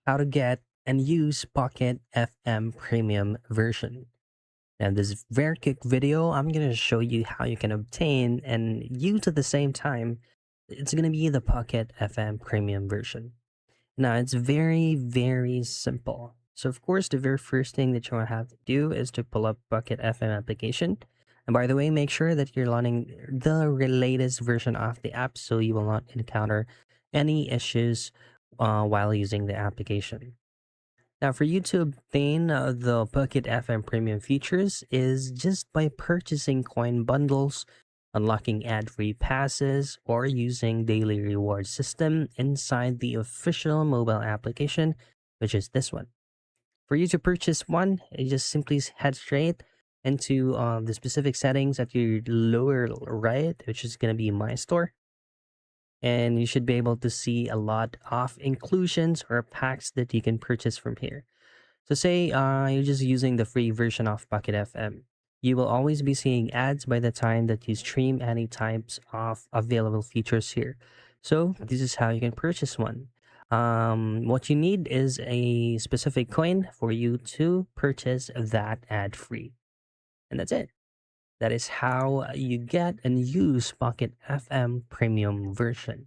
how to get and use Pocket FM Premium version. Now, in this very quick video, I'm going to show you how you can obtain and use at the same time. It's going to be the Pocket FM Premium version. Now, it's very simple. So, of course, the very first thing that you will have to do is to pull up Pocket FM application. And by the way, make sure that you're running the latest version of the app so you will not encounter any issues while using the application. Now, for you to obtain the Pocket FM premium features is just by purchasing coin bundles, unlocking ad-free passes, or using daily reward system inside the official mobile application, which is this one. For you to purchase one, you just simply head straight into the specific settings at your lower right, which is going to be My Store. And you should be able to see a lot of inclusions or packs that you can purchase from here. So say you're just using the free version of Pocket FM. You will always be seeing ads by the time that you stream any types of available features here. So this is how you can purchase one. What you need is a specific coin for you to purchase that ad free. And that's it. That is how you get and use Pocket FM premium version.